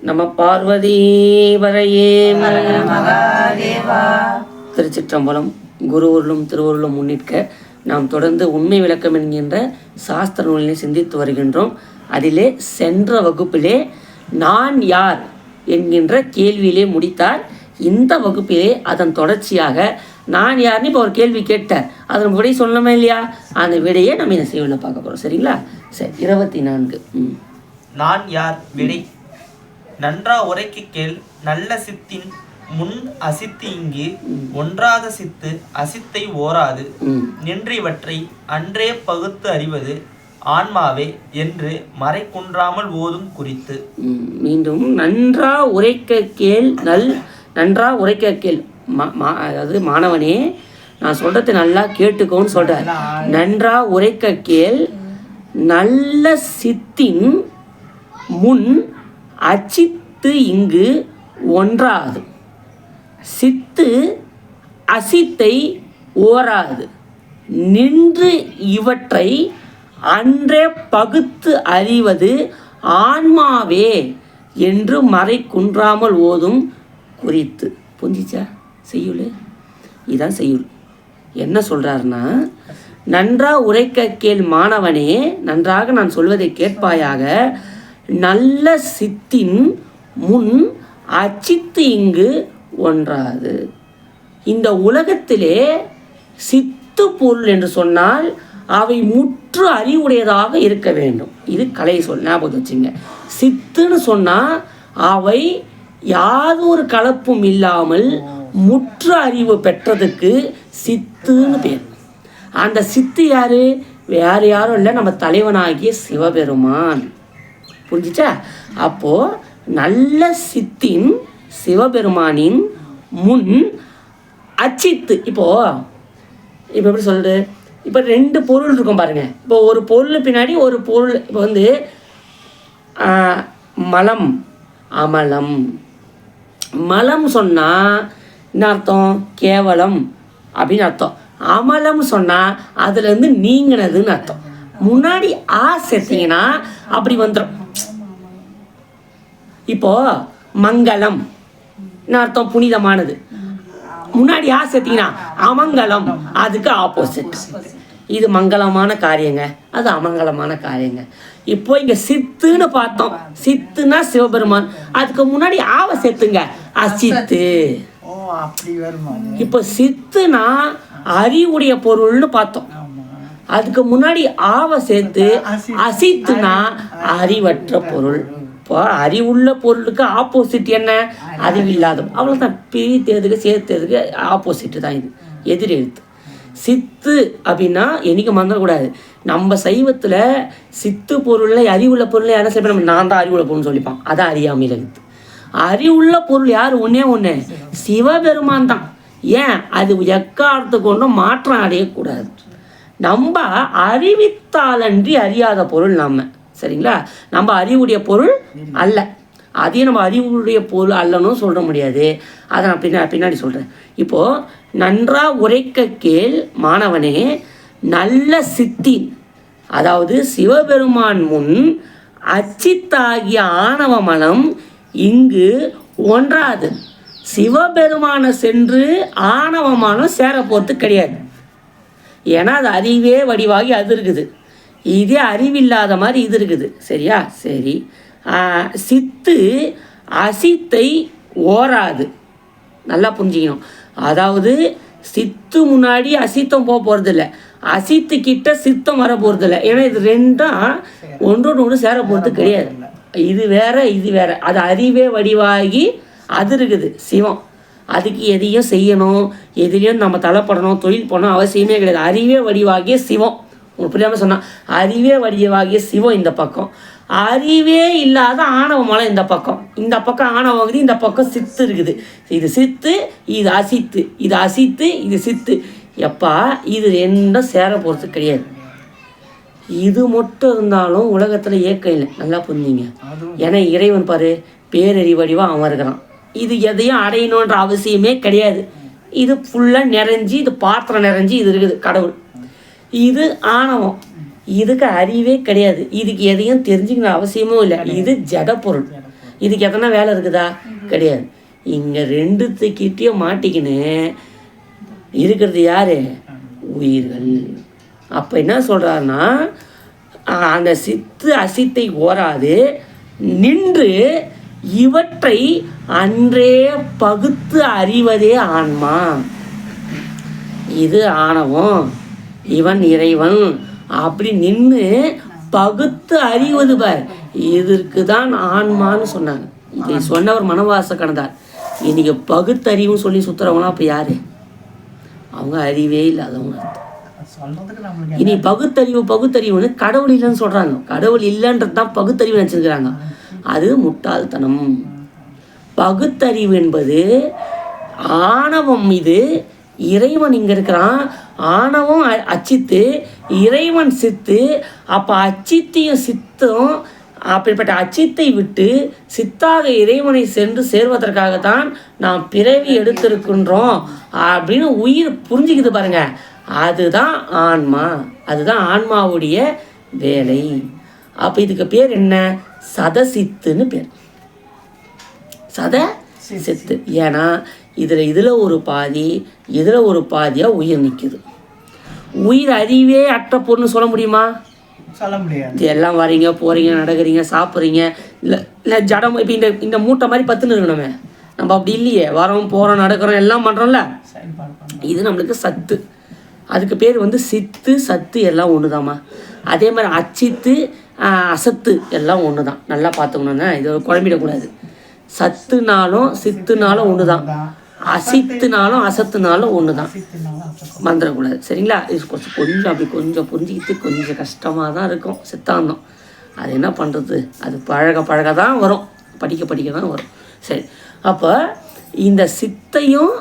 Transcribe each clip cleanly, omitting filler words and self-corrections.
நம பார்வதி வரையே திருச்சிற்றம்பலம். குருவருளும் திருவருளும் முன்னிற்க நாம் தொடர்ந்து உண்மை விளக்கம் என்கின்ற சாஸ்திர நூலினை சிந்தித்து வருகின்றோம். அதிலே சென்ற வகுப்பிலே நான் யார் என்கின்ற கேள்வியிலே முடித்தார். இந்த வகுப்பிலே அதன் தொடர்ச்சியாக நான் யாருன்னு இப்போ ஒரு கேள்வி கேட்டார், அதன் விடை சொல்லணுமே இல்லையா? அந்த விடையை நம்ம இந்த செய்வனை பார்க்க போகிறோம். சரிங்களா? சரி. 24 நான் யார் விடை. நன்றா உரைக்கு கேள் நல்ல சித்தின் முன் அசித்து இங்கு ஒன்றாத சித்து அசித்தை ஓராது நின்றிவற்றை அன்றே பகுத்து அறிவது ஆன்மாவே என்று மறை குன்றாமல் ஓதும் குறித்து. மீண்டும் நன்றா உரைக்க கேள் நன்றா உரைக்க கேள். அதாவது மாணவனே, நான் சொல்றது நல்லா கேட்டுக்கோன்னு சொல்றேன். நன்றா உரைக்க கேள் நல்ல சித்தின் முன் அச்சித்து இங்கு ஒன்றாது சித்து அசித்தை ஓராது நின்று இவற்றை அன்றே பகுத்து அறிவது ஆன்மாவே என்று மறை குன்றாமல் ஓதும் குறித்து. புரிஞ்சிச்சா? செய்யுள் இதான் செய்யுள். என்ன சொல்றாருன்னா, நன்றா உரைக்க கேள் மாணவனே, நன்றாக நான் சொல்வதை கேட்பாயாக. நல்ல சித்தின் முன் அச்சித்து இங்கு ஒன்றாது. இந்த உலகத்திலே சித்து பொருள் என்று சொன்னால் அவை முற்று அறிவுடையதாக இருக்க வேண்டும். இது கலை சொல், ஞாபகம் வச்சுங்க. சித்துன்னு சொன்னால் அவை யாதொரு கலப்பும் இல்லாமல் முற்று அறிவு பெற்றதுக்கு சித்துன்னு பேர். அந்த சித்து யாரு? வேறு யாரும் இல்லை, நம்ம தலைவனாகிய சிவபெருமான். புரிஞ்சிச்சா? அப்போ நல்ல சித்தின் சிவபெருமானின் முன் அச்சித்து. இப்போ எப்படி சொல்றது? இப்போ 2 பொருள் இருக்கும் பாருங்க. இப்போ ஒரு பொருள் பின்னாடி ஒரு பொருள். இப்போ வந்து மலம் அமலம். மலம் சொன்னால் என்ன அர்த்தம்? கேவலம் அப்படின்னு அர்த்தம். அமலம் சொன்னால் அதுலேருந்து நீங்கினதுன்னு அர்த்தம். முன்னாடி சேர்த்தீங்கன்னா அப்படி வந்துடும். இப்போ மங்களம் என்ன அர்த்தம்? புனிதமானது. முன்னாடி சேர்த்தீங்கன்னா அமங்கலம், அதுக்கு ஆப்போசிட். இது மங்களமான காரியங்க, அது அமங்கலமான காரியங்க. இப்போ இங்க சித்துன்னு பார்த்தோம். சித்துனா சிவபெருமான், அதுக்கு முன்னாடி சேர்த்துங்க அசித்து. இப்போ சித்துனா அறிவுடைய பொருள்னு பார்த்தோம். அதுக்கு முன்னாடி சேர்த்து அசித்துனா அறிவற்ற பொருள். இப்போ அறிவுள்ள பொருளுக்கு ஆப்போசிட் என்ன? அறிவில்லாத. அவ்வளோதான். பிரித்ததுக்கு சேர்த்ததுக்கு ஆப்போசிட்டு தான் இது, எதிர் எழுத்து. சித்து அப்படின்னா என்னைக்கு மறந்துடக்கூடாது. நம்ம சைவத்தில் சித்து பொருளில் அறிவுள்ள பொருளை யாரும் சில பேர் நான் தான் அறிவுள்ள பொருள்னு சொல்லிப்பான். அதான் அறியாமையில் இருக்குது. அறிவுள்ள பொருள் யார்? ஒன்று சிவபெருமான் தான். ஏன்? அது எக்காலத்து கொண்டும் மாற்றம் அடையக்கூடாது. நம்ம அறிவித்தாலன்றி அறியாத பொருள் நம்ம. சரிங்களா? நம்ம அறிவுடைய பொருள் அல்ல. அதையும் நம்ம அறிவுடைய பொருள் அல்லன்னு சொல்ல முடியாது. அதை நான் பின்னாடி சொல்கிறேன். இப்போது நன்றா உரைக்க கேள் மாணவனே, நல்ல சித்தின், அதாவது சிவபெருமான் முன் அச்சித்தாகிய ஆணவ மனம் இங்கு ஒன்றாது. சிவபெருமானை சென்று ஆணவ மனம் சேர போகிறது கிடையாது. ஏன்னா அது அறிவே வடிவாகி அது இருக்குது. இதே அறிவில்லாத மாதிரி இது இருக்குது. சரியா? சரி. சித்து அசித்தை ஓராது. நல்லா புரிஞ்சிக்கணும். அதாவது சித்து முன்னாடி அசித்தம் போகிறதில்ல, அசித்து கிட்ட சித்தம் வர போகிறதில்ல. ஏன்னா இது ரெண்டும் ஒன்றோடு ஒன்று சேர போகிறது கிடையாது. இது வேற, இது வேற. அது அறிவே வடிவாகி அது இருக்குது சிவம். அதுக்கு எதையும் செய்யணும், எதுலேயும் நம்ம தலைப்படணும், தொழில் பண்ணணும் அவசியமே கிடையாது. அறிவே வடிவாகிய சிவம். உங்களுக்கு புரியாமல் சொன்னால், அறிவே வடிவாகிய சிவம் இந்த பக்கம், அறிவே இல்லாத ஆணவ மலம் இந்த பக்கம். இந்த பக்கம் ஆணவம் இருக்குது, இந்த பக்கம் சித்து இருக்குது. இது சித்து, இது அசித்து, இது அசித்து, இது சித்து. எப்பா இது ரெண்டும் சேர போகிறது கிடையாது. இது மட்டும் இருந்தாலும் உலகத்தில் ஏக்கம் இல்லை. நல்லா புரிஞ்சிங்க. ஏன்னா இறைவன் பாரு பேரறிவடிவாக அவன் இருக்கிறான். இது எதையும் அடையணுன்ற அவசியமே கிடையாது. இது ஃபுல்லாக நிறைஞ்சி, இது பாத்திரம் நிறைஞ்சி இது இருக்குது கடவுள். இது ஆணவம், இதுக்கு அறிவே கிடையாது. இதுக்கு எதையும் தெரிஞ்சுக்கணும் அவசியமும் இல்லை. இது ஜட பொருள். இதுக்கு எத்தனை வேலை இருக்குதா? கிடையாது. இங்கே ரெண்டுத்துக்கிட்டேயும் மாட்டிக்கின்னு இருக்கிறது யார்? உயிர்கள். அப்போ என்ன சொல்கிறாருன்னா, அந்த சித்து அசித்தை ஓராது நின்று இவற்றை அன்றே பகுத்து அறிவதே ஆன்மா. இது ஆணவம், இவன் இறைவன் அப்படி நின்று பகுத்து அறிவது பார், இதற்கு தான் ஆன்மான்னு சொன்னாங்க. இதை சொன்னவர் மனவாச கணந்தார். இன்னைக்கு பகுத்தறிவுன்னு சொல்லி சுற்றுறவங்களாம் அப்போ யார்? அவங்க அறிவே இல்லாதவங்க. இனி பகுத்தறிவுன்னு கடவுள் இல்லைன்னு சொல்கிறாங்க. கடவுள் இல்லைன்றது தான் பகுத்தறிவு நினச்சிருக்கிறாங்க. அது முட்டாள்தனம். பகுத்தறிவு என்பது ஆணவம். இது இறைவன் இங்கே இருக்கிறான், ஆணவம் அச்சித்து, இறைவன் சித்து. அப்போ அச்சித்தையும் சித்தும் அப்படிப்பட்ட அச்சித்தை விட்டு சித்தாக இறைவனை சென்று சேர்வதற்காகத்தான் நாம் பிறவி எடுத்திருக்கின்றோம் அப்படின்னு உயிர் புரிஞ்சுக்கிது பாருங்க. அதுதான் ஆன்மா, அதுதான் ஆன்மாவுடைய வேலை. அப்போ இதுக்கு பேர் என்ன? சதசித்துன்னு பேர். சதசித்து. ஏன்னா இதில் ஒரு பாதி, இதில் ஒரு பாதியாக உயிர் நிற்குது. உயிர் அறிவே அற்ற பொருள்னு சொல்ல முடியுமா? சொல்ல முடியாது. எல்லாம் வரீங்க, போகிறீங்க, நடக்கிறீங்க, சாப்பிட்றீங்க, இல்லை ஜடம். இப்போ இந்த மூட்டை மாதிரி பத்துன்னு இருக்கணுமே, நம்ம அப்படி இல்லையே. வரோம், போகிறோம், நடக்கிறோம், எல்லாம் பண்ணுறோம்ல. இது நம்மளுக்கு சத்து. அதுக்கு பேர் சித்து, சத்து எல்லாம் ஒன்று தாம்மா. அதே மாதிரி அச்சித்து, அசத்து எல்லாம் ஒன்று தான். நல்லா பார்த்துக்கணுன்னா இது குழம்பிடக்கூடாது. சத்துனாலும் சித்துனாலும் ஒன்று தான், அசித்துனாலும் அசத்துனாலும் ஒன்று தான். மறந்துடக்கூடாது, சரிங்களா? இது கொஞ்சம் அப்படி கொஞ்சம் புரிஞ்சுக்கிட்டு கொஞ்சம் கஷ்டமாக தான் இருக்கும் சித்தாந்தம். அது என்ன பண்ணுறது, அது பழக தான் வரும், படிக்க தான் வரும். சரி, அப்போ இந்த சித்தையும்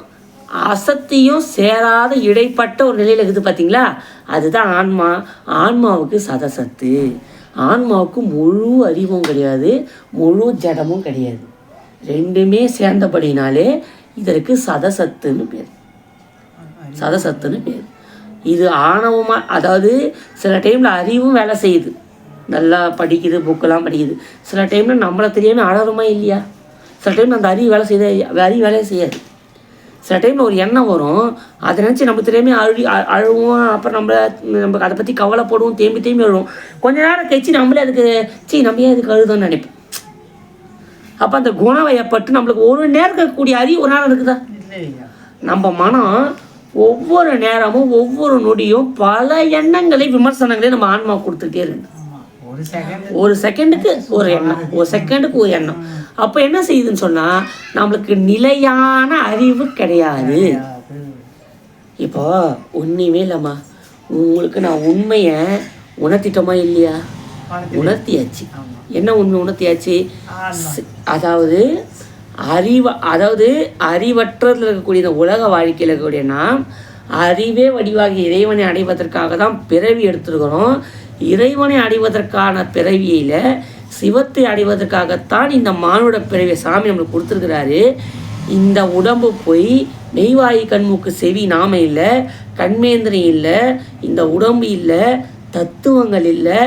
அசத்தையும் சேராத இடைப்பட்ட ஒரு நிலையில் இருக்குது பார்த்தீங்களா? அதுதான் ஆன்மா. ஆன்மாவுக்கு சதசத்து. ஆன்மாவுக்கு முழு அறிவும் கிடையாது, முழு ஜடமும் கிடையாது. ரெண்டுமே சேர்ந்தபடினாலே இதற்கு சதசத்துன்னு பேர். சதசத்துன்னு பேர். இது ஆணவமாக, அதாவது சில டைமில் அறிவும் வேலை செய்யுது, நல்லா படிக்குது, புக்கெல்லாம் படிக்குது. சில டைமில் நம்மளை தெரியாமல் அழகுமா இல்லையா? சில டைமில் அந்த அறிவு வேலையை செய்யாது. சில டைமில் ஒரு எண்ணம் வரும், அதை நினச்சி நமக்கு தெரியாமல் அழுவோம். அப்புறம் நம்ம அதை பற்றி கவலைப்படுவோம், தேம்பி அழுவோம். கொஞ்ச நேரம் கழிச்சு நம்மளே அதுக்கு நம்ம ஏன் அதுக்கு அழுதோன்னு நினைப்போம். அப்போ அந்த குணவயப்பட்டு நம்மளுக்கு ஒரு நேரம் இருக்கக்கூடிய அறிவு ஒரு நேரம் இருக்குதா? நம்ம மனம் ஒவ்வொரு நேரமும் ஒவ்வொரு நொடியும் பல எண்ணங்களை, விமர்சனங்களை நம்ம ஆன்மா கொடுத்துட்டே இருக்கு. ஒரு செகண்டுக்கு ஒரு எண்ணம், ஒரு செகண்டுக்கு ஒரு எண்ணம். அப்போ என்ன செய்யுதுன்னு சொன்னால் நம்மளுக்கு நிலையான அறிவு கிடையாது. இப்போ ஒன்றுமே இல்லைம்மா, உங்களுக்கு நான் உண்மையை உணர்த்திட்டோமா இல்லையா? உணர்த்தியாச்சு. என்ன உண்மை உணர்த்தியாச்சு? அதாவது அறிவற்றதில் இருக்கக்கூடிய இந்த உலக வாழ்க்கையில் இருக்கக்கூடிய நாம் அறிவே வடிவாகி இறைவனை அடைவதற்காக தான் பிறவி எடுத்துருக்கிறோம். இறைவனை அடைவதற்கான பிறவியில் சிவத்தை அடைவதற்காகத்தான் இந்த மானுட பிறவியை சாமி நம்மளுக்கு கொடுத்துருக்கிறாரு. இந்த உடம்பு போய் மெய்வாயு கண்மூக்கு செவி நாம இல்லை, கண்மேந்திரம் இல்லை, இந்த உடம்பு இல்லை, தத்துவங்கள் இல்லை,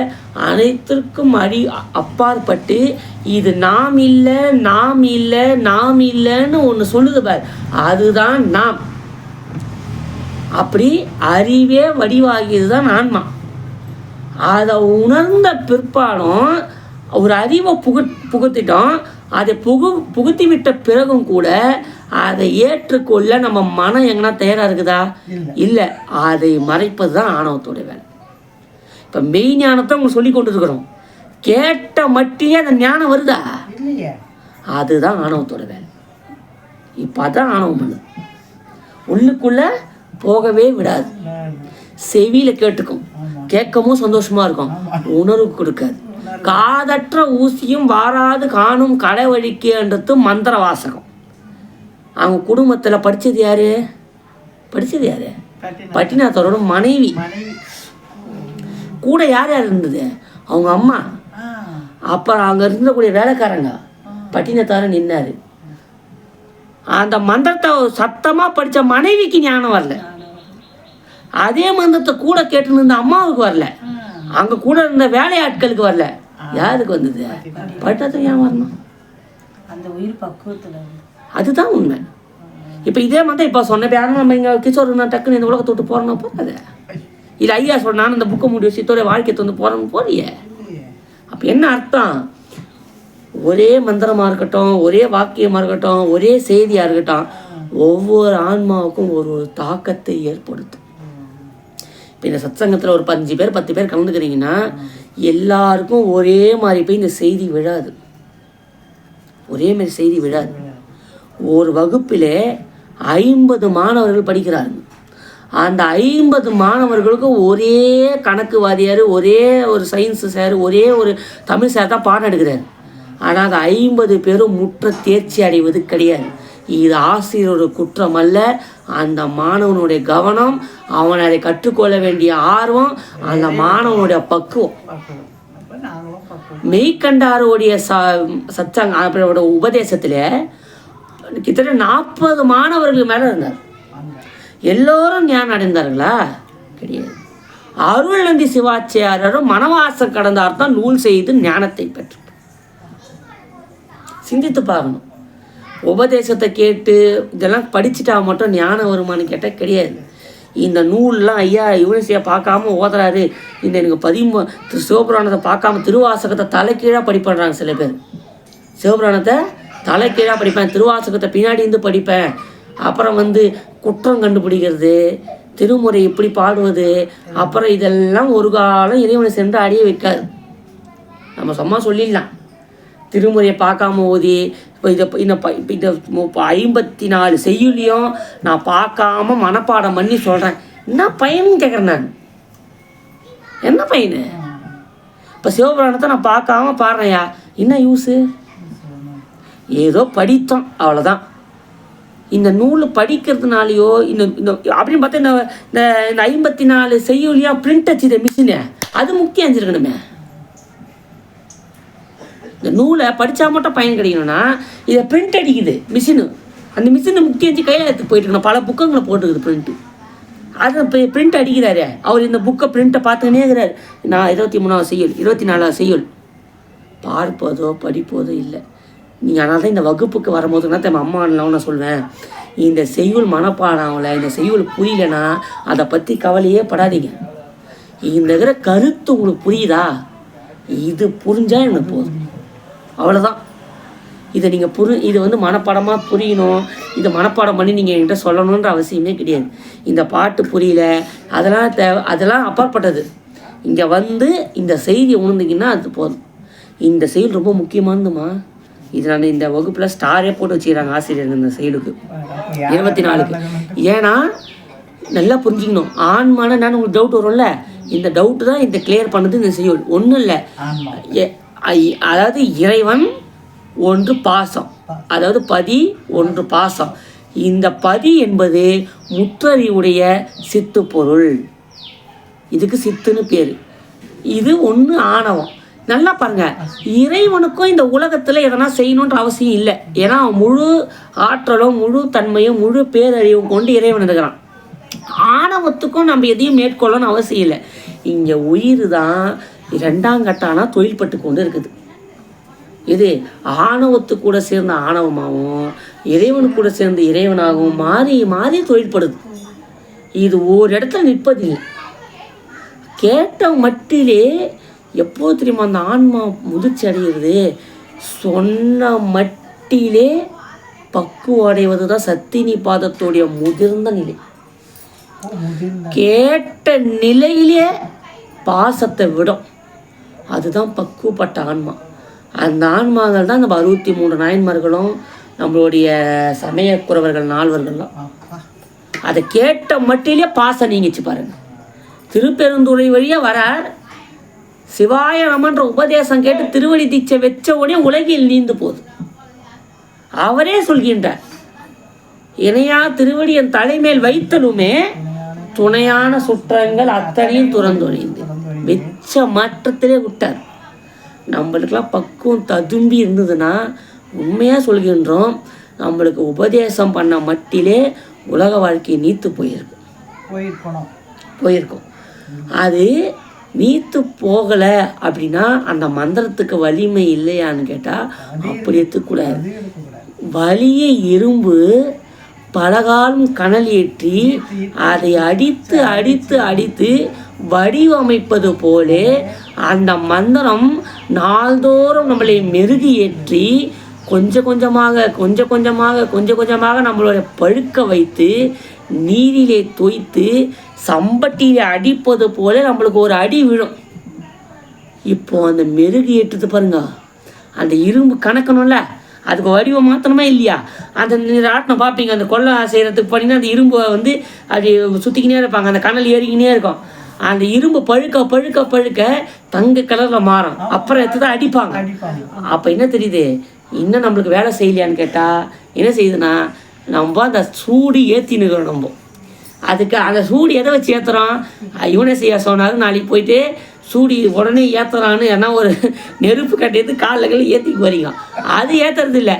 அனைத்திற்கும் அப்பாற்பட்டு இது நாம் இல்லைன்னு ஒன்று சொல்லுது பார், அதுதான் நாம். அப்படி அறிவே வடிவாகியது தான் ஆன்மா. அதை உணர்ந்த பிற்பாடும் ஒரு அறிவை புகுத்திட்டோம். அதை புகுத்தி விட்ட பிறகும் கூட அதை ஏற்றுக்கொள்ள நம்ம மனம் எங்கன்னா தயாராக இருக்குதா? இல்லை. அதை மறைப்பது தான் ஆணவத்தோட வேலை. இப்போ மெய் ஞானத்தை உங்களுக்கு சொல்லி கொண்டு இருக்கிறோம், கேட்ட மட்டுமே அந்த ஞானம் வருதா? அதுதான் ஆணவத்தோட வேலை. இப்போ அதான் ஆணவம் பண்ணுது, உள்ளுக்குள்ள போகவே விடாது. செவியில் கேட்டுக்கும், கேட்கவும் சந்தோஷமா இருக்கும், உணர்வு கொடுக்காது. காதற்ற ஊசியும் வாராது காணும் கடை வழிக்கன்றது மந்திர வாசகம். அவங்க குடும்பத்தில் படித்தது யாரு? பட்டினாத்தாரோட மனைவி. கூட யார் இருந்தது? அவங்க அம்மா. அப்புறம் அங்கே இருந்தக்கூடிய வேலைக்காரங்க. பட்டினத்தார நின்னாரு. அந்த மந்திரத்தை சத்தமாக படித்த மனைவிக்கு ஞானம் வரல. அதே மந்திரத்தை கூட கேட்டு இருந்த அம்மாவுக்கு வரல. அங்கே கூட இருந்த வேலையாட்களுக்கு வரல. யாருக்கு வந்தது? பட்டத்துக்கு ஏன் வரணும்? அந்த உயிர் பக்குவத்தில் அதுதான் உண்மை. இப்போ இதே மாதிரி இப்போ சொன்ன யாரும் நம்ம இங்கே கிஷோர் நான் டக்குன்னு இந்த உலகத்தை விட்டு போகிறோன்னா போகாத. இல்லை ஐயா சொல்ல நான் இந்த புக்கை மூடி வச்சு இதோட வாழ்க்கையை வந்து போகிறோன்னு போறியே. அப்போ என்ன அர்த்தம்? ஒரே மந்திரமாக இருக்கட்டும், ஒரே வாக்கியமாக இருக்கட்டும், ஒரே செய்தியாக இருக்கட்டும், ஒவ்வொரு ஆன்மாவுக்கும் ஒரு ஒரு தாக்கத்தை ஏற்படுத்தும். இப்போ இந்த சத்சங்கத்தில் ஒரு 5 பேர் 10 பேர் கலந்துக்கிறீங்கன்னா எல்லாருக்கும் ஒரே மாதிரி போய் இந்த செய்தி விழாது. ஒரே மாதிரி செய்தி விழாது. ஒரு வகுப்பில் 50 மாணவர்கள் படிக்கிறார்கள். அந்த 50 மாணவர்களுக்கும் ஒரே கணக்கு வாதியார், ஒரே ஒரு சயின்ஸு சார், ஒரே ஒரு தமிழ் சார் தான் பாடம் எடுக்கிறார். ஆனால் அந்த 50 பேரும் முற்ற தேர்ச்சி அடைவது கிடையாது. இது ஆசிரியரோட குற்றம் அல்ல, அந்த மாணவனுடைய கவனம், அவன் அதை கற்றுக்கொள்ள வேண்டிய ஆர்வம், அந்த மாணவனுடைய பக்குவம். மெய்கண்டாரோடைய சத்சங்க அவரோட உபதேசத்தில் கிட்டத்தட்ட 40 மாணவர்கள் மேலே இருந்தார். எல்லோரும் ஞானம் அடைந்தார்களா? கிடையாது. அருள்நந்தி சிவாச்சாரியரும் மனவாசம் கடந்தார் தான் நூல் செய்து ஞானத்தை பெற்று. சிந்தித்து பார்க்கணும். உபதேசத்தை கேட்டு இதெல்லாம் படிச்சுட்டா மட்டும் ஞானம் வருமானு கேட்டால் கிடையாது. இந்த நூல்லாம் ஐயா யூனிவர்சிட்டியை பார்க்காம ஓதுறாரு, இந்த எனக்கு சிவபுராணத்தை பார்க்காம திருவாசகத்தை தலைக்கீழாக படிப்படுறாங்க சில பேர். சிவபுராணத்தை தலைக்கீழாக படிப்பேன், திருவாசகத்தை பின்னாடி இருந்து படிப்பேன், அப்புறம் குற்றம் கண்டுபிடிக்கிறது, திருமுறை இப்படி பாடுவது, அப்புறம் இதெல்லாம் ஒரு காலம் இறைவனை சென்று அடைய வைக்காது. நம்ம சும்மா சொல்லிடலாம். திருமுறையை பார்க்காம ஓதி இப்போ இந்த 54 செய்யுளியும் நான் பார்க்காம மனப்பாடம் பண்ணி சொல்கிறேன், என்ன பயன்னு கேட்குறேன் நான். என்ன பயனு? இப்போ சிவபுராணத்தை நான் பார்க்காம பாடுறேன்யா, என்ன யூஸு? ஏதோ படித்தோம், அவ்வளோதான். இந்த நூல் படிக்கிறதுனாலையோ இந்த அப்படின்னு பார்த்தா இந்த 54 செய்யுளியாக பிரிண்ட் அடிச்சுது மிஷினு, அது முக்கியம் அஞ்சிருக்கணுமே. இந்த நூலை படித்தா மட்டும் பயன் கிடைக்கணும்னா இதை பிரிண்ட் அடிக்குது மிஷினு, அந்த மிஷினை முக்கியம் அஞ்சு கையில் எடுத்து போயிட்டு இருக்கணும். பல புக்கங்களை போட்டுருக்குது பிரிண்ட்டு. அது பிரிண்ட் அடிக்கிறாரு அவர். இந்த புக்கை பிரிண்ட்டை பார்த்துக்கினே இருக்கிறார். நான் 23ஆவது செய்யுள் 24ஆவது செய்யுள் பார்ப்பதோ படிப்பதோ இல்லை. நீங்கள் அதனால தான் இந்த வகுப்புக்கு வரும்போதுன்னா நம்ம அம்மாலாம் நான் சொல்வேன், இந்த செய்யுள் மனப்பாடம் ஆகலை, இந்த செய்யுள் புரியலைன்னா அதை பற்றி கவலையே படாதீங்க. இந்த இருக்கிற கருத்து உங்களுக்கு புரியுதா? இது புரிஞ்சால் எனக்கு போதும், அவ்வளோதான். இதை நீங்கள் இது மனப்பாடமாக புரியணும், இதை மனப்பாடம் பண்ணி நீங்கள் என்கிட்ட சொல்லணுன்ற அவசியமே கிடையாது. இந்த பாட்டு புரியல, அதெல்லாம் அப்பாற்பட்டது. இங்கே இந்த செய்தியை உணர்ந்தீங்கன்னா அது போதும். இந்த செயல் ரொம்ப முக்கியமானதுமா. இது நான் இந்த வகுப்பில் ஸ்டாரே போட்டு வச்சுக்கிறாங்க ஆசிரியர் இந்த செயலுக்கு 24க்கு. ஏன்னா நல்லா புரிஞ்சுக்கணும். ஆன்மான நான் உங்களுக்கு டவுட் வரும்ல, இந்த டவுட்டு தான் இந்த கிளியர் பண்ணது இந்த செய்யுள். ஒன்றும் இல்லை, அதாவது இறைவன் ஒன்று பாசம், அதாவது பதி ஒன்று பாசம். இந்த பதி என்பது முற்றறிவுடைய சித்து பொருள், இதுக்கு சித்துன்னு பேர். இது ஒன்று ஆணவம். நல்லா பாருங்க, இறைவனுக்கும் இந்த உலகத்தில் எதனா செய்யணுன்ற அவசியம் இல்லை. ஏன்னா முழு ஆற்றலும் முழு தன்மையும் முழு பேரறிவும் கொண்டு இறைவன் இருக்கிறான். ஆணவத்துக்கும் நம்ம எதையும் மேற்கொள்ளணும்னு அவசியம் இல்லை. இங்கே உயிர் தான் 2ஆம் கட்டானா தொழில்பட்டு கொண்டு இருக்குது. இது ஆணவத்து கூட சேர்ந்த ஆணவமாகவும் இறைவனு கூட சேர்ந்த இறைவனாகவும் மாறி மாறி தொழில்படுது. இது ஒரு இடத்துல நிற்பதில்லை. கேட்ட மட்டிலே எப்போ தெரியுமா அந்த ஆன்மா முதிர்ச்சி அடைகிறது? சொன்ன மட்டிலே பக்குவம் அடைவது தான் சத்தினி பாதத்துடைய முதிர்ந்த நிலை. கேட்ட நிலையிலே பாசத்தை விடும், அதுதான் பக்குவப்பட்ட ஆன்மா. அந்த ஆன்மாக்கள் தான் நம்ம 63 நாயன்மார்களும் நம்மளுடைய சமயக்குறவர்கள் 4வர்கள்லாம். அதை கேட்ட மட்டிலே பாசம் நீங்கிச்சு பாருங்க. திருப்பெருந்துறை வழியாக வரார், சிவாய நமன்ற உபதேசம் கேட்டு திருவடி தீட்சை வச்ச உடனே உலகில் நீந்து போகுது. அவரே சொல்கின்றார், இணையா திருவடி என் தலைமேல் வைத்தலுமே துணையான சுற்றங்கள் அத்தனையும் துறந்தொழிந்து வெச்ச மாற்றத்திலே விட்டார். நம்மளுக்கெல்லாம் பக்குவம் ததும்பி இருந்ததுன்னா உண்மையாக சொல்கின்றோம், நம்மளுக்கு உபதேசம் பண்ண மட்டிலே உலக வாழ்க்கையை நீத்து போயிருக்கும். அது நீத்து போகலை அப்படின்னா அந்த மந்திரத்துக்கு வலிமை இல்லையான்னு கேட்டால் அப்படி எடுத்துக்கூடாது. வலிய இரும்பு பலகாலம் கனல் ஏற்றி அதை அடித்து அடித்து அடித்து வடிவமைப்பது போலே அந்த மந்திரம் நாள்தோறும் நம்மளை மெருகு ஏற்றி கொஞ்சம் கொஞ்சமாக நம்மளோட பழுக்க வைத்து நீரிலே தோய்த்து சம்பட்டியிலே அடிப்பது போல நம்மளுக்கு ஒரு அடி விழும். இப்போ அந்த மெருகு ஏற்றுது பாருங்க, அந்த இரும்பு கணக்கணும்ல, அதுக்கு வடிவம் மாற்றணுமா இல்லையா? அந்த ராட்டினம் பார்ப்பீங்க, அந்த கொள்ளை செய்கிறதுக்கு பண்ணிங்கன்னா அந்த இரும்பை வந்து அப்படி சுற்றிக்கினே இருப்பாங்க, அந்த கனல் ஏறிக்கினே இருக்கும். அந்த இரும்பு பழுக்க பழுக்க பழுக்க தங்க கலரில் மாறும். அப்புறம் எடுத்து தான் அடிப்பாங்க. அப்போ என்ன தெரியுது, இன்னும் நம்மளுக்கு வேலை செய்யலையான்னு கேட்டால் என்ன செய்யுதுன்னா, நம்ம அந்த சூடு ஏற்றினுக்கிறோம். நம்ம அதுக்கு அந்த சூடு எதை வச்சு ஏற்றுறோம்? இவனே செய்ய சொன்னார், நாளைக்கு போயிட்டு சூடி உடனே ஏற்றுறான்னு ஏன்னா ஒரு நெருப்பு கட்டியது காலில் ஏற்றிக்கு வரீங்க. அது ஏற்றுறது இல்லை.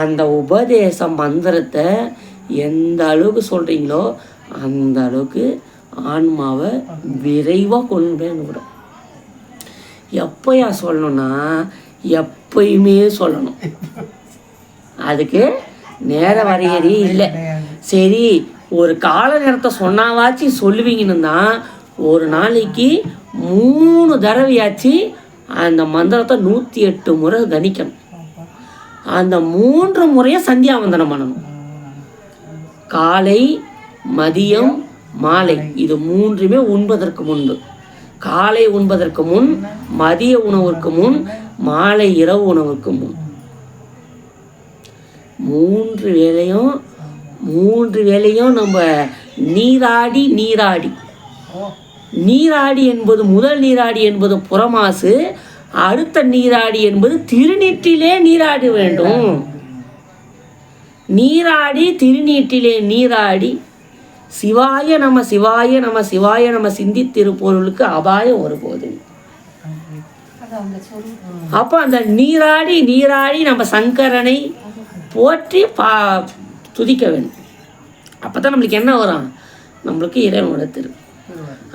அந்த உபதேச மந்திரத்தை எந்த அளவுக்கு சொல்கிறீங்களோ அந்த அளவுக்கு ஆன்மாவை விரைவாக கொண்டு போய் அனுப்பிடும். எப்போயா சொல்லணும்னா எப்பயுமே சொல்லணும். அதுக்கு நேர வரையறே இல்லை. சரி, ஒரு கால நேரத்தை சொன்னாவாச்சு சொல்லுவீங்கன்னு தான் ஒரு நாளைக்கு 3 தடவையாச்சு அந்த மந்திரத்தை 108 முறை கணிக்கணும். அந்த 3 முறையும் சந்தியாவந்தனம் பண்ணணும். காலை, மதியம், மாலை, இது 3மே உண்பதற்கு முன்பு. காலை உண்பதற்கு முன், மதிய உணவுக்கு முன், மாலை இரவு உணவுக்கு முன். 3 வேளையும் நம்ம நீராடி என்பது முதல் நீராடி என்பது புறமாசு, அடுத்த நீராடி என்பது திருநீற்றிலே நீராட வேண்டும். நீராடி திருநீற்றிலே நீராடி சிவாய நம சிவாய நம சிவாய நம சிந்தித்திருப்பொருளுக்கு அபாயம் ஒருபோது. அப்போ அந்த நீராடி நம்ம சங்கரனை போற்றி துதிக்க வேண்டும். அப்போ தான் நம்மளுக்கு என்ன வரும்? நம்மளுக்கு இறைவனோட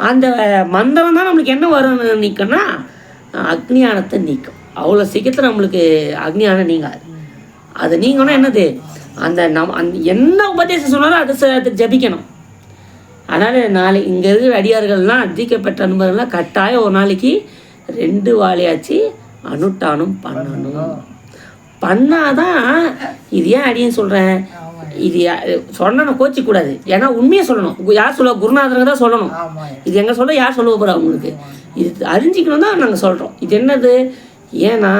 அந்த மந்திரம் தான் நம்மளுக்கு என்ன வரும் நீக்கம்னா அக்னியானத்தை நீக்கும். அவ்வளோ சீக்கிரத்தில் நம்மளுக்கு அக்னியானம் நீங்காது. அது நீங்கன்னா என்னது, அந்த என்ன உபதேசம் சொன்னாலும் அதுக்கு ஜபிக்கணும். அதனால் நாளை இங்கே இருக்கிற அடியார்கள்லாம் அதிகப்பட்ட அனுபவங்கள்லாம் கட்டாயம் ஒரு நாளைக்கு 2 வாழையாச்சு அனுட்டானும் பண்ணாதான். இது ஏன் அடியன்னு சொல்கிறேன், இது சொன்ன கோச்சிக்கூடாது. ஏன்னா உண்மையை சொல்லணும். யார் சொல்ல? குருநாதருங்க தான் சொல்லணும். இது எங்கே சொல்ல யார் சொல்ல போகிறா? அவங்களுக்கு இது அறிஞ்சிக்கணும் தான் நாங்கள் சொல்கிறோம். இது என்னது, ஏன்னா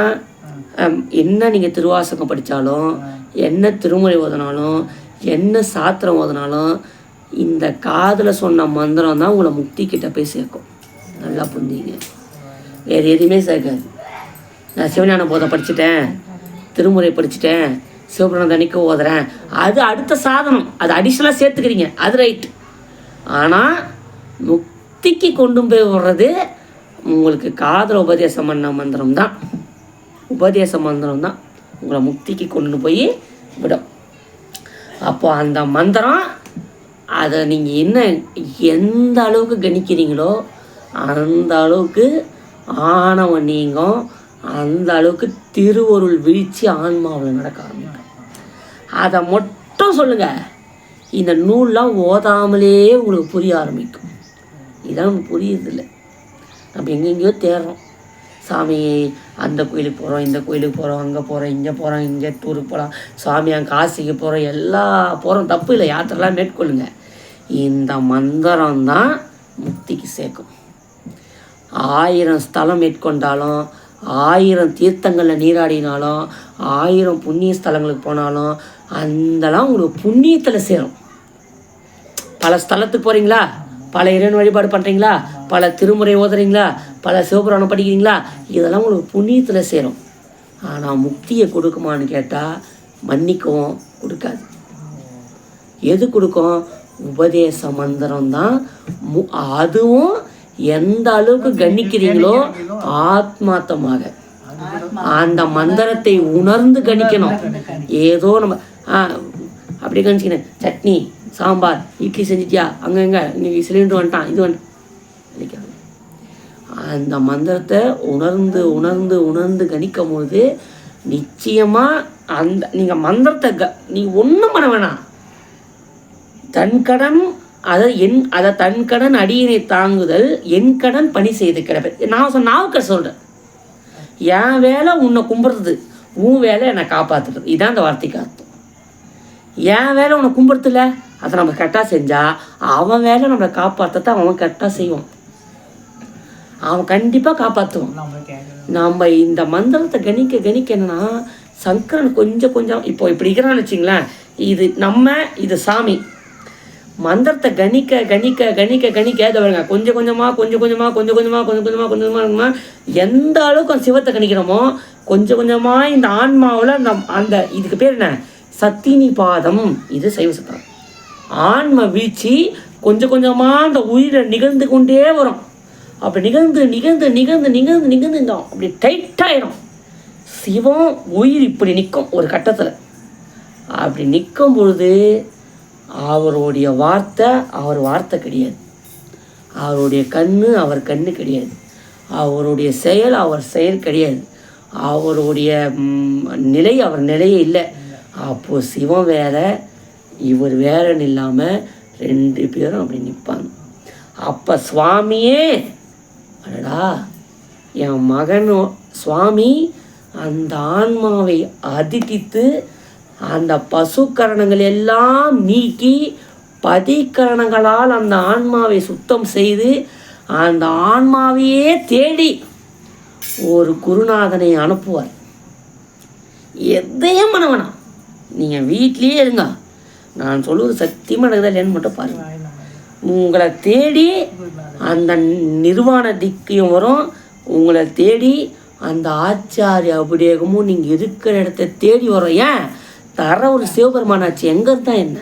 என்ன நீங்கள் திருவாசகம் படித்தாலும், என்ன திருமுறை ஓதினாலும், என்ன சாத்திரம் ஓதினாலும், இந்த காதில் சொன்ன மந்திரம் தான் உங்களை முக்தி கிட்ட போய் சேர்க்கும். நல்லா புரிஞ்சிங்க. வேறு எதுவுமே சேர்க்காது. நான் சிவஞான போதை படிச்சுட்டேன், திருமுறை படிச்சுட்டேன், சிவபுராணம் தனிக்க ஓதுறேன், அது அடுத்த சாதனம், அது அடிஷ்னலாக சேர்த்துக்கிறீங்க, அது ரைட்டு. ஆனால் முக்திக்கு கொண்டு போய் விடுறது உங்களுக்கு காதல் உபதேசம் பண்ண மந்திரம் தான். உபதேச மந்திரம் தான் உங்களை முக்திக்கு கொண்டு போய் விடும். அப்போ அந்த மந்திரம் அதை நீங்கள் எந்த அளவுக்கு கணிக்கிறீங்களோ அந்த அளவுக்கு ஆணவம் நீங்கும், அந்த அளவுக்கு திருவருள் வீழ்ச்சி ஆன்மாவில் நடக்க ஆரம்பிக்கும். அதை மட்டும் சொல்லுங்கள். இந்த நூல்லாம் ஓதாமலே உங்களுக்கு புரிய ஆரம்பிக்கும். இதான் நமக்கு புரியுறதில்லை. நம்ம எங்கெங்கேயோ தேடுறோம். சாமி அந்த கோயிலுக்கு போகிறோம், இந்த கோயிலுக்கு போகிறோம், அங்கே போகிறோம், இங்கே போகிறோம், இங்கே டூருக்கு போகலாம், சாமி அங்கே காசிக்கு போகிறோம், எல்லாம் போகிறோம், தப்பு இல்லை, யாத்திரெல்லாம் மேற்கொள்ளுங்க. இந்த மந்திரம் தான் முக்திக்கு சேர்க்கும். 1000 ஸ்தலம் மேற்கொண்டாலும், 1000 தீர்த்தங்களில் நீராடினாலும், 1000 புண்ணிய ஸ்தலங்களுக்கு போனாலும் அந்தலாம் உங்களுக்கு புண்ணியத்தில் சேரும். பல ஸ்தலத்துக்கு போகிறீங்களா, பல இறைவன் வழிபாடு பண்ணுறீங்களா, பல திருமுறை ஓதுறீங்களா, பல சிவபுராணம் படிக்கிறீங்களா, இதெல்லாம் உங்களுக்கு புண்ணியத்தில் சேரும். ஆனால் முக்தியை கொடுக்குமான்னு கேட்டால் மன்னிக்கவும் கொடுக்காது. எது கொடுக்கும்? உபதேச மந்திரம் தான். அதுவும் எந்த அளவுக்கு கணிக்கிறீங்களோ ஆத்மார்த்தமாக அந்த மந்திரத்தை உணர்ந்து கணிக்கணும். ஏதோ நம்ம அப்படி கணிச்சிக்கணும். சட்னி, சாம்பார், இட்லி செஞ்சிட்டியா, அங்கே இன்னைக்கு சிலிண்டர் வந்துட்டான், இது வந்துட்டான். அந்த மந்திரத்தை உணர்ந்து உணர்ந்து உணர்ந்து கணிக்கும் போது நிச்சயமாக அந்த நீங்கள் மந்திரத்தை நீங்கள் ஒன்றும் பண்ண வேணாம். தன் கடன் அதை தன் கடன் அடியினை தாங்குதல், என் கடன் பணி செய்து கிடப்பேன். நான் நாவுக்கர் சொல்கிறேன், என் வேலை உன்னை கும்பிட்றது, உன் வேலை என்னை காப்பாற்றுறது. இதான் அந்த வார்த்தைக்கு அர்த்தம். என் வேலை உன்னை கும்பிட்றதில்ல, அதை நம்ம கரெக்டாக செஞ்சால் அவன் வேலை நம்மளை காப்பாற்றத்தை அவன் கரெக்டாக செய்வான். அவன் கண்டிப்பாக காப்பாற்றுவான். நம்ம இந்த மந்திரத்தை கணிக்க கணிக்க என்னன்னா, சங்கரன் கொஞ்சம் கொஞ்சம் இப்போ இப்படி இருக்கிறான்னு வச்சிங்களேன், இது சாமி. மந்திரத்தை கணிக்க கணிக்க கணிக்க கணிக்க வருங்க, கொஞ்சம் கொஞ்சமாக எந்த அளவுக்கு அந்த சிவத்தை கணிக்கிறோமோ கொஞ்சம் கொஞ்சமாக இந்த ஆன்மாவில் அந்த இதுக்கு பேர் என்ன, சத்தினி பாதம். இது சைவ சித்தாந்தம். ஆன்ம வீழ்ச்சி கொஞ்சம் கொஞ்சமாக அந்த உயிரை நிகழ்ந்து கொண்டே வரும். அப்படி நிகழ்ந்து நிகழ்ந்து நிகழ்ந்து நிகழ்ந்து நிகழ்ந்து இந்த அப்படி டைட்டாயிடும். சிவம் உயிர் இப்படி நிற்கும் ஒரு கட்டத்தில். அப்படி நிற்கும் பொழுது அவருடைய வார்த்தை அவர் வார்த்தை கிடையாது, அவருடைய கண்ணு அவர் கண்ணு கிடையாது, அவருடைய செயல் அவர் செயல் கிடையாது, அவருடைய நிலை அவர் நிலையே இல்லை. அப்போது சிவம் வேற இவர் வேறன்னு இல்லாமல் 2 பேரும் அப்படி நிற்பாங்க. அப்போ சுவாமியே அடடா என் மகன் சுவாமி அந்த ஆன்மாவை அதிதித்து அந்த பசுக்கரணங்கள் எல்லாம் நீக்கி பதிக்கரணங்களால் அந்த ஆன்மாவை சுத்தம் செய்து அந்த ஆன்மாவையே தேடி ஒரு குருநாதனை அனுப்புவார். எதையும் பண்ண வேணாம், நீங்கள் வீட்லேயே இருங்க. நான் சொல்லுவது சத்தியமாக நடக்குதா இல்லைன்னு மட்டும் பாருங்கள். உங்களை தேடி அந்த நிர்வாண திக்கையும் வரும், உங்களை தேடி அந்த ஆச்சாரிய அபிடேகமும் நீங்கள் இருக்கிற இடத்த தேடி வரும். ஏன் தர ஒரு சிவபெருமானாச்சு எங்கே இருந்தால் என்ன?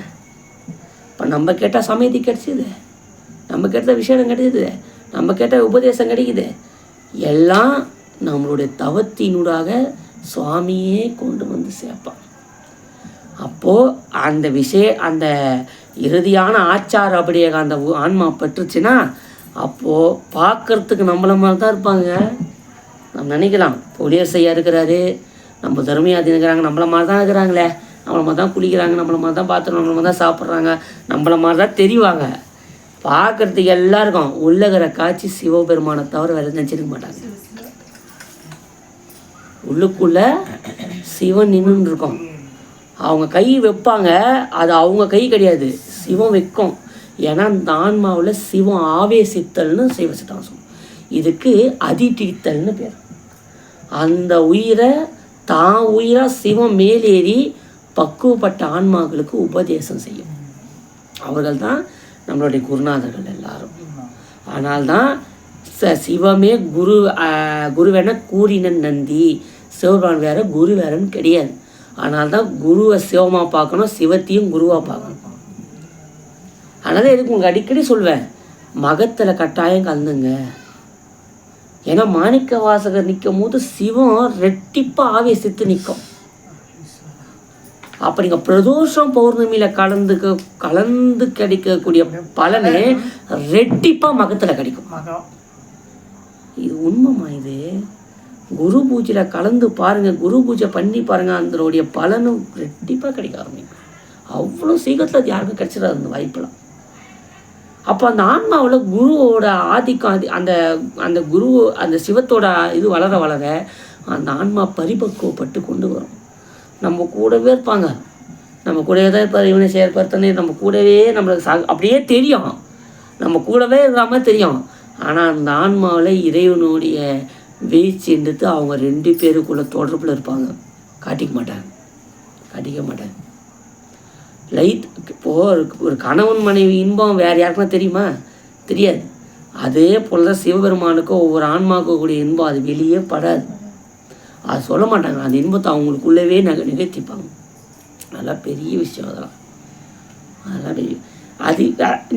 இப்போ நம்ம கேட்டால் சமயத்தி கிடச்சிது, நம்ம கேட்டால் விஷயம் கிடைச்சிது, நம்ம கேட்டால் உபதேசம் கிடைக்குது. எல்லாம் நம்மளுடைய தவத்தினூடாக சுவாமியே கொண்டு வந்து சேர்ப்பான். அப்போது அந்த இறுதியான ஆச்சார அபிடேகம் அந்த ஆன்மா பெற்றுச்சுன்னா அப்போது பார்க்குறதுக்கு நம்மள மாதிரி தான் இருப்பாங்க. நம்ம நினைக்கலாம் பொலியசையா இருக்கிறாரு, நம்ம தர்மியாதி இருக்கிறாங்க, நம்மள மாதிரி தான் இருக்கிறாங்களே, நம்மள மாதிரி தான் குளிக்கிறாங்க, நம்மள மாதிரி தான் பாத்திரம், நம்மள மாதிரி தான் சாப்பிட்றாங்க, நம்மள மாதிரி தான் தெரிவாங்க. பார்க்குறதுக்கு எல்லாருக்கும் உள்ளகிற காட்சி சிவபெருமானை தவிர வேறு நினச்சிருக்க மாட்டாங்க. உள்ளுக்குள்ளே சிவன் நின்று இருக்கும். அவங்க கை வைப்பாங்க, அது அவங்க கை கிடையாது, சிவம் வைக்கும். ஏன்னா அந்த ஆன்மாவில் சிவம் ஆவேசித்தல்னு சைவ சித்தாந்தம். இதுக்கு அதிட்டித்தல்னு பேர். அந்த உயிரை தான் உயிராக சிவம் மேலேறி பக்குவப்பட்ட ஆன்மாக்களுக்கு உபதேசம் செய்யும். அவர்கள் தான் நம்மளுடைய குருநாதர்கள் எல்லாரும். ஆனால்தான் சிவமே குருவென கூறினன் நந்தி. சிவபெருமான் வேற குரு வேறன்னு கிடையாது. அதனால்தான் குருவை சிவமாக பார்க்கணும், சிவத்தையும் குருவாக பார்க்கணும். அதனால எதுக்கு உங்களுக்கு அடிக்கடி சொல்வேன், மகத்தில் கட்டாயம் கலந்துங்க. ஏன்னா மாணிக்க வாசகர் நிற்கும் போது சிவம் ரெட்டிப்பாக ஆவேசித்து நிற்கும். அப்போ நீங்கள் பிரதோஷம் பௌர்ணமியில் கலந்து கிடைக்கக்கூடிய பலனே ரெட்டிப்பாக மகத்தில் கிடைக்கும். இது உண்மைமா? இது குரு பூஜையில் கலந்து பாருங்கள், குரு பூஜை பண்ணி பாருங்கள், அதனுடைய பலனும் ரெட்டிப்பாக கிடைக்க ஆரம்பிக்கும். அவ்வளோ சீக்கிரத்தில் அது யாருக்கும் கிடைச்சிடாது அந்த வாய்ப்பெல்லாம். அப்போ அந்த ஆன்மாவில் குருவோட ஆதிக்கம் அந்த குரு அந்த சிவத்தோட இது வளர வளர அந்த ஆன்மா பரிபக்குவப்பட்டு கொண்டு வரும். நம்ம கூடவே இருப்பாங்க, நம்ம கூடவே தான் இருப்பார், இவனை செயற்படுத்தனே நம்ம கூடவே நம்மளுக்கு அப்படியே தெரியும், நம்ம கூடவே இருக்கிற தெரியும். ஆனால் அந்த ஆன்மாவில் இறைவனுடைய வீழ்ச்சி எடுத்து அவங்க 2 பேருக்குள்ள தொடர்பில் இருப்பாங்க, காட்டிக்க மாட்டாங்க. லைட் இப்போது ஒரு கணவன் மனைவி இன்பம் வேறு யாருக்குன்னா தெரியுமா? தெரியாது. அதே போல் தான் சிவபெருமானுக்கும் ஒவ்வொரு ஆன்மாவுக்கும் கூடிய இன்பம் அது வெளியே படாது, அது சொல்ல மாட்டாங்க. அந்த இன்பத்தை அவங்களுக்குள்ளவே நிகழ்த்திப்பாங்க. நல்லா பெரிய விஷயம் அதெல்லாம் பெரிய அது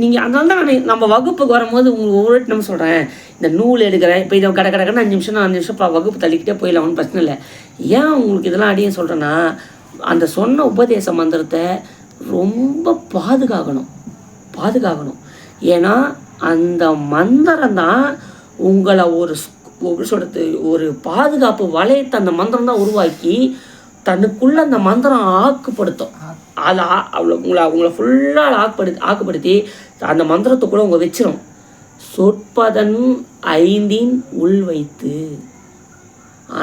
நீங்கள். அதனால தான் நம்ம வகுப்புக்கு வரும்போது உங்களுக்கு ஒவ்வொரு நம்ம சொல்கிறேன், இந்த நூல் எடுக்கிறேன், இப்போ இதை கடற்கடன்னு 5 நிமிஷம் வகுப்பு தள்ளிக்கிட்டே போயிடலாம், ஒன்றும் பிரச்சனை இல்லை. ஏன் உங்களுக்கு இதெல்லாம் அடியே சொல்கிறேன்னா, அந்த சொன்ன உபதேச மந்திரத்தை ரொம்ப பாதுகாக்கணும். ஏன்னா அந்த மந்திரம் தான் உங்களை எப்படி சொல்கிறது, ஒரு பாதுகாப்பு வளையத்தை அந்த மந்திரம் தான் உருவாக்கி தனக்குள்ளே அந்த மந்திரம் ஆக்குப்படுத்தும். அதை உங்களை ஃபுல்லாக ஆக்குப்படுத்தி அந்த மந்திரத்துக்குள்ளே உங்களை வச்சிடும். சொற்பதன் 5 உள் வைத்து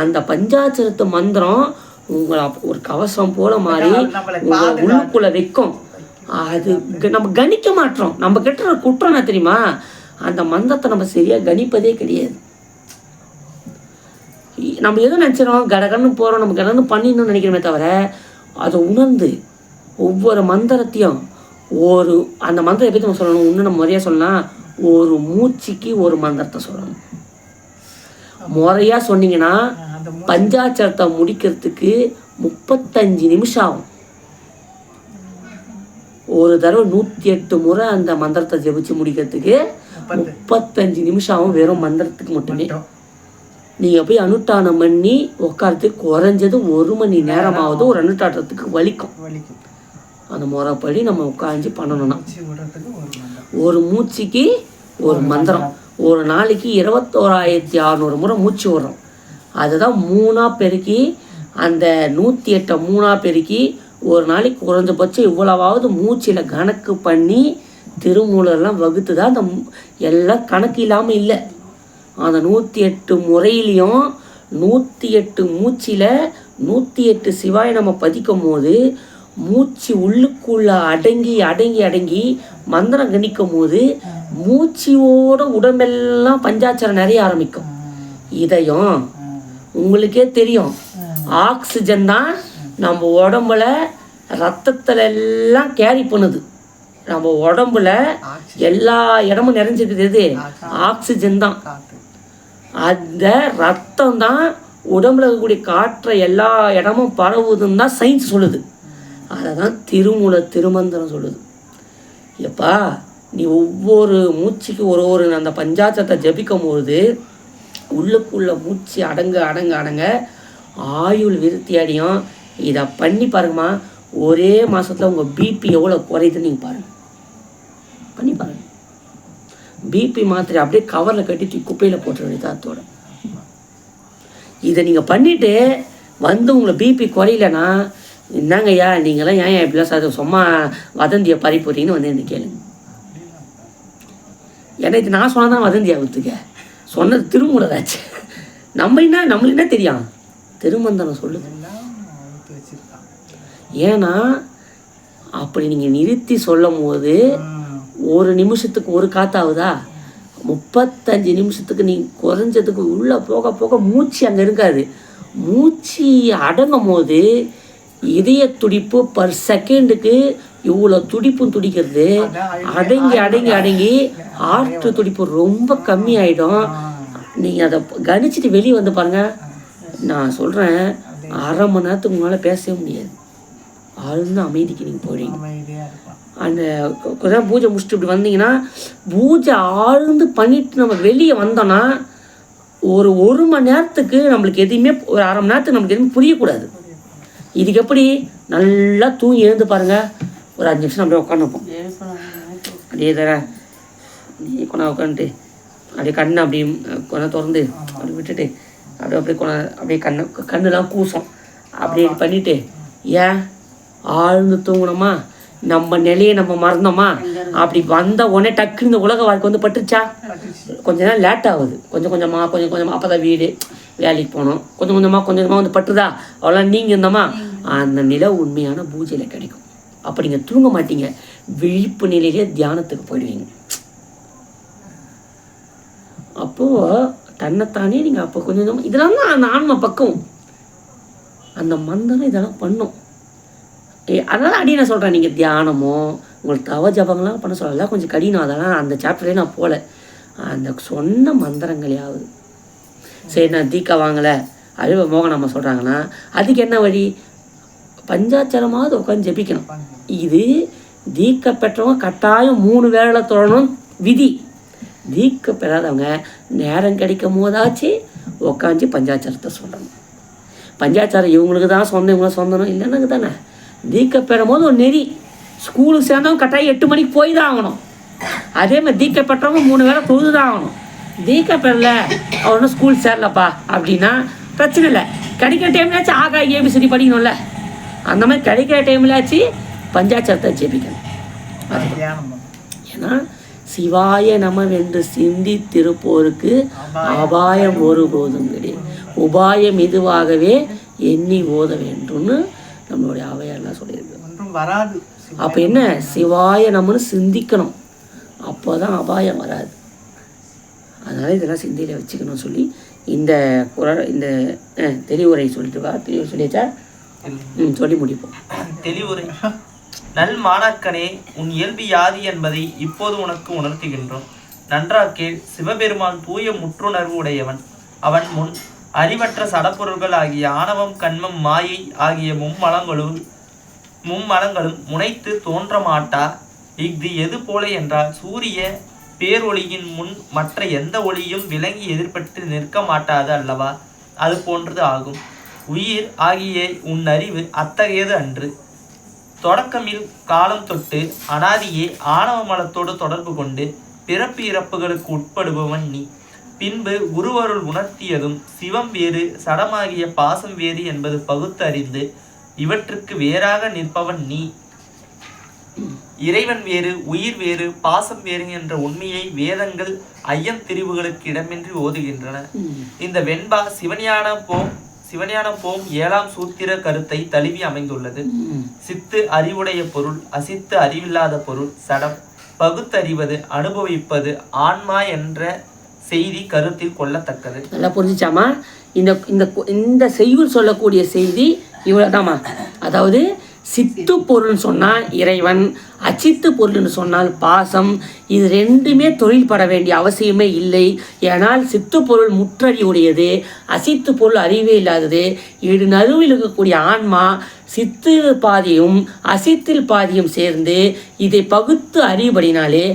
அந்த பஞ்சாட்சரத்து மந்திரம் உங்களை ஒரு கவசம் போல மாதிரி உங்களை உள்ளுக்குள்ளே வைக்கும். அது நம்ம கணிக்க மாட்டோம். நம்ம கெட்டுற குற்றம் என்ன தெரியுமா, அந்த மந்திரத்தை நம்ம சரியாக கணிப்பதே கிடையாது. நம்ம எதுவும் நினச்சிடறோம், கடகன்னு போகிறோம், நம்ம கடன்னு பண்ணிடணும்னு நினைக்கிறோமே தவிர அதை உணர்ந்து ஒவ்வொரு மந்திரத்தையும் அந்த மந்திரம் எப்படி நம்ம சொல்லணும், இன்னும் நம்ம முறையாக சொல்லலாம், ஒரு மூச்சுக்கு ஒரு மந்திரத்தை சொல்லணும். முறையாக சொன்னீங்கன்னா பஞ்சாட்சரத்தை முடிக்கிறதுக்கு 35 நிமிஷம் ஆகும். ஒரு தடவை 108 முறை அந்த மந்திரத்தை ஜெபிச்சு முடிக்கிறதுக்கு 35 நிமிஷம் ஆகும், வெறும் மந்திரத்துக்கு மட்டுமே. நீங்கள் போய் அனுஷ்டானம் பண்ணி உட்காரத்துக்கு குறைஞ்சது 1 மணி நேரமாவது ஒரு அனுஷ்டானத்துக்கு வலிக்கும். அந்த முறைப்படி நம்ம உட்காந்து பண்ணணும்னா ஒரு மூச்சுக்கு ஒரு மந்திரம். ஒரு நாளைக்கு 21,600 முறை மூச்சு விடுறோம். அதுதான் 3ஆக பெருக்கி அந்த 108 3ஆக பெருக்கி ஒரு நாளைக்கு குறைஞ்சபட்சம் இவ்வளவாவது மூச்சில் கணக்கு பண்ணி திருமூலர்லாம் வகுத்து தான் அந்த எல்லாம் கணக்கு இல்லாமல் இல்லை. அந்த 108 முறையிலையும் 108 மூச்சில் 108 சிவாயை நம்ம பதிக்கும் போது மூச்சு உள்ளுக்குள்ள அடங்கி அடங்கி அடங்கி மந்திரம் கணிக்கும் போது மூச்சியோட உடம்பெல்லாம் பஞ்சாட்சரம் நிறைய ஆரம்பிக்கும். இதயம் உங்களுக்கே தெரியும், ஆக்சிஜன் தான் நம்ம உடம்புல ரத்தத்தில் எல்லாம் கேரி பண்ணுது. நம்ம உடம்புல எல்லா இடமும் நிறைஞ்சிருக்குது எது, ஆக்சிஜன் தான். அந்த ரத்தம் தான் உடம்புல இருக்கக்கூடிய காற்றை எல்லா இடமும் பரவுதுன்னு தான் சயின்ஸ் சொல்லுது. அதை தான் திருமந்திரம் சொல்லுது. எப்பா நீ ஒவ்வொரு மூச்சுக்கு ஒரு அந்த பஞ்சாட்சரத்தை ஜபிக்கும் போது உள்ளுக்குள்ள மூச்சு அடங்க அடங்க அடங்க ஆயுள் விருத்தி அடையும். இதை பண்ணி பாருங்கம்மா, ஒரே மாதத்தில் உங்கள் பிபி எவ்வளோ குறையுதுன்னு நீங்கள் பாருங்கள், பண்ணி பாருங்கள். பிபி மாத்திரை அப்படியே கவரில் கட்டி குப்பையில் போட்டுற வேண்டியதாத்தோட. இதை நீங்கள் பண்ணிவிட்டு உங்களை பிபி குறையிலன்னா, என்னங்க ஐயா நீங்களாம் ஏன் இப்படிலாம் சார் சும்மா வதந்தியை பறி போறீங்கன்னு என்ன கேளுங்க. ஏன்னா இது நான் சொன்னால் தான் வதந்தியா ஒத்துக்க, சொன்னது திருமூலராச்சு. நம்மளுக்கு என்ன தெரியும், திருமந்திரம் சொல்லுது. ஏன்னா அப்படி நீங்கள் நிறுத்தி சொல்லும் போது ஒரு நிமிஷத்துக்கு ஒரு காத்தாகுதா, 35 நிமிஷத்துக்கு நீங்கள் குறைஞ்சதுக்கு உள்ளே போக போக மூச்சு அங்கே இருக்காது. மூச்சு அடங்கும் போது இதய துடிப்பு பர் செகண்டுக்கு இவ்வளோ துடிப்பும் துடிக்கிறது அடங்கி அடங்கி அடங்கி ஹார்ட் துடிப்பு ரொம்ப கம்மியாயிடும். நீங்கள் அதை கணிச்சிட்டு வெளியே வந்து பாருங்கள். நான் சொல்கிறேன், அரை மணி நேரத்துக்கு முன்னால் பேசவே முடியாது. ஆழ்ந்த அமைதிக்கு நீங்கள் போயிடுங்க. அந்த கொஞ்சம் பூஜை முடிச்சுட்டு இப்படி வந்தீங்கன்னா, பூஜை ஆழ்ந்து பண்ணிட்டு நம்ம வெளியே வந்தோன்னா ஒரு மணி நேரத்துக்கு நம்மளுக்கு எதுவுமே, ஒரு அரை மணி நேரத்துக்கு நம்மளுக்கு எதுவுமே புரியக்கூடாது. இதுக்கு எப்படி நல்லா தூங்கி எழுந்து பாருங்கள், ஒரு 5 நிமிஷம் அப்படியே உட்காந்துப்போம். அப்படியே தர நீ கொண்டா உட்காந்துட்டு அப்படியே கண்ணை அப்படியே கொஞ்சம் திறந்து அப்படி விட்டுட்டு அப்படியே கண்ணுலாம் கூசும். அப்படியே பண்ணிவிட்டு ஏன் ஆழ்ந்து தூங்கணுமா, நம்ம நிலையை நம்ம மறந்தோமா, அப்படி வந்த உடனே டக்குன்னு இந்த உலக வாழ்க்கை வந்து பட்டுருச்சா, கொஞ்ச நேரம் லேட் ஆகுது. கொஞ்சம் கொஞ்சமாக அப்போ தான் வீடு வேலைக்கு போனோம், கொஞ்சம் கொஞ்சமாக வந்து பட்டுதா, அவ்வளோ நீங்கள் இருந்தோமா, அந்த நிலை உண்மையான பூஜையில் கிடைக்கும். அப்போ நீங்கள் தூங்க மாட்டீங்க, விழிப்பு நிலையிலே தியானத்துக்கு போயிடுவீங்க. அப்போது தன்னைத்தானே நீங்கள் அப்போ கொஞ்சம் இதெல்லாம் தான் அந்த ஆன்ம பக்கம், அந்த மந்திரம் இதெல்லாம் பண்ணும். அதெல்லாம் அடி நான் சொல்கிறேன், நீங்கள் தியானமோ உங்களுக்கு தவ ஜபங்கள்லாம் பண்ண சொல்லலாம், கொஞ்சம் கடினம். அதெல்லாம் அந்த சாப்டர்லேயே நான் போகல. அந்த சொன்ன மந்திரங்களையாவது சரி, நான் தீக்கா வாங்கலை அறிவு மோகனம்மா சொல்கிறாங்கன்னா அதுக்கு என்ன வழி, பஞ்சாட்சரமாவது உட்காந்து ஜெபிக்கணும். இது தீக்க பெற்றவங்க கட்டாயம் 3 வேளை தொழணும் விதி. தீக்க பெறாதவங்க நேரம் கிடைக்கும் போதாச்சு உட்காந்து பஞ்சாட்சரத்தை சொல்லணும். பஞ்சாட்சரம் இவங்களுக்கு தான் சொந்தம், இவங்களுக்கு சொந்தம் இல்லைன்னு தானே. தீக்க பெறும் போது ஒரு நெறி, ஸ்கூலுக்கு சேர்ந்தவங்க கட்டாயம் 8 மணிக்கு போய் தான் ஆகணும். அதே மாதிரி தீக்க பெற்றவங்க 3 வேளை தொழுது தான் ஆகணும். தீக்கா பெறல அவனும் ஸ்கூல் சேரலப்பா அப்படின்னா பிரச்சனை இல்லை. கிடைக்கிற டைம்லாச்சும் ஆகா ஏபிசிடி படிக்கணும்ல. அந்த மாதிரி கிடைக்கிற டைம்லாச்சு பஞ்சாட்சரத்தை ஜெபிக்கணும். ஏன்னா சிவாய நமவென்று சிந்தித்திருப்போருக்கு அபாயம் ஒருபோதும் கிடையாது. உபாயம் இதுவாகவே எண்ணி ஓத வேண்டும்னு நம்மளுடைய அவையாரெல்லாம் சொல்லியிருக்கு. வராது. அப்போ என்ன, சிவாய நம்மன்னு சிந்திக்கணும், அப்போ தான் அபாயம் வராது. அதனால் இதெல்லாம் சிந்தையில் வச்சுக்கணும்னு சொல்லி இந்த குரல் இந்த தெளிவுரை சொல்லிட்டு வா. தெளிவு சொல்லியாச்சா? சொல்லி முடிப்போம். தெளிவுரை. நல் மாணாக்கனே, உன் இயல்பு யாது என்பதை இப்போது உனக்கு உணர்த்துகின்றோம். நன்றாக்கேள். சிவபெருமான் தூய முற்றுணர்வு உடையவன். அவன் முன் அறிவற்ற சடப்பொருள்கள் ஆகிய ஆணவம், கண்மம், மாயை ஆகிய மும்மலங்களும் முனைத்து தோன்ற மாட்டா. இஃது எது போல என்றால், சூரிய பேரொளியின் முன் மற்ற எந்த ஒளியும் விளங்கி எதிர்பட்டு நிற்க மாட்டாது அல்லவா? அது போன்றது ஆகும். உயிர் ஆகிய உன் அறிவு அத்தகையது அன்று. தொடக்கமில் காலம் தொட்டு அனாதியே ஆணவ மலத்தோடு தொடர்பு கொண்டு பிறப்பு இறப்புகளுக்கு உட்படுபவன் நீ. பின்பு குருவருள் உணர்த்தியதும் சிவம் வேறு சடமாகிய பாசம் வேறு என்பது பகுத்து அறிந்து இவற்றுக்கு வேறாக நிற்பவன் நீ. இறைவன் வேறு, உயிர் வேறு, பாசம் வேறு என்ற உண்மையை வேதங்கள் ஐயம் திரிவுகளுக்கு இடமின்றி ஓதுகின்றன. இந்த வெண்பா சிவஞானம் போம் 7ஆம் சூத்திர கருத்தை தழுவி அமைந்துள்ளது. சித்து அறிவுடைய பொருள், அசித்து அறிவில்லாத பொருள், சடம் பகுத்தறிவது, அனுபவிப்பது ஆன்மா என்ற செய்தி கருத்தில் கொள்ளத்தக்கது. நல்லா புரிஞ்சுச்சாமா? இந்த இந்த இந்த செய்யுள் சொல்லக்கூடிய செய்தி இவ்வளோதாம்மா. அதாவது சித்து பொருள்னு சொன்னால் இறைவன், அச்சித்து பொருள்னு சொன்னால் பாசம். இது ரெண்டுமே தொழில் பட வேண்டிய அவசியமே இல்லை. ஏனால் சித்து பொருள் முற்றறிவுடையது, அசித்து பொருள் அறிவே இல்லாதது. இது நடுவில் இருக்கக்கூடிய ஆன்மா சித்து பாதியும் அசித்தில் பாதியும் சேர்ந்து இதை பகுத்து அறிவுபடினாலே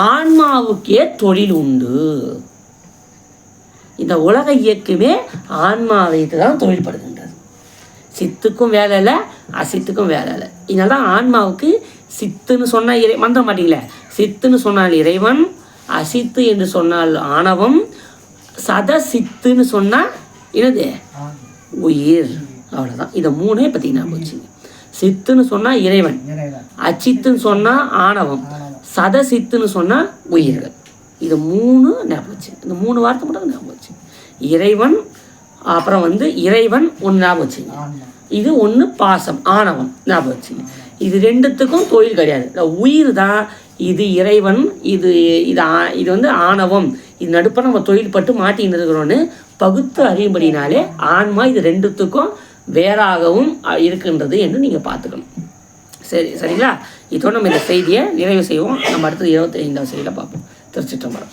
ஆன்மாவுக்கே தொழில் உண்டு. இந்த உலக இயக்கமே ஆன்மாவை தான் தொழில்படுகின்றது. சித்துக்கும் வேலை இல்லை, அசித்துக்கும் வேலை இல்லை. இதனால தான் ஆன்மாவுக்கு சித்துன்னு சொன்னால் மந்திர மாட்டீங்களே, சித்துன்னு சொன்னால் இறைவன், அசித்து என்று சொன்னால் ஆணவம், சத சித்துன்னு சொன்னால் என்னது உயிர். அவ்வளோதான். இதை மூணே பார்த்தீங்கன்னா போச்சு. சித்துன்னு சொன்னால் இறைவன், அச்சித்துன்னு சொன்னால் ஆணவம், சத சித்துன்னு சொன்னால் உயிர்கள். இது மூணு ஞாபகம் வச்சு, இந்த 3 வார்த்தை மட்டும் ஞாபகம் வச்சு. இறைவன், அப்புறம் இறைவன் ஒன்று ஞாபகம் வச்சுங்க. இது ஒன்று பாசம், ஆணவம் ஞாபகம் வச்சுங்க. இது ரெண்டுத்துக்கும் தொழில் கிடையாது. உயிர் தான் இது இறைவன், இது இது இது ஆணவம். இது நடுப்ப நம்ம தொழில் பட்டு மாட்டின்னு இருக்கிறோன்னு பகுத்து அறியும்படினாலே ஆன்மா இது ரெண்டுத்துக்கும் வேறாகவும் இருக்கின்றது என்று நீங்கள் பார்த்துக்கணும். சரிங்களா? இதோடு நம்ம இந்த செய்தியை நிறைவு செய்வோம். நம்ம அடுத்தது 25ஆம் செய்தியில் பார்ப்போம். திருச்சிற்றம்பலம்.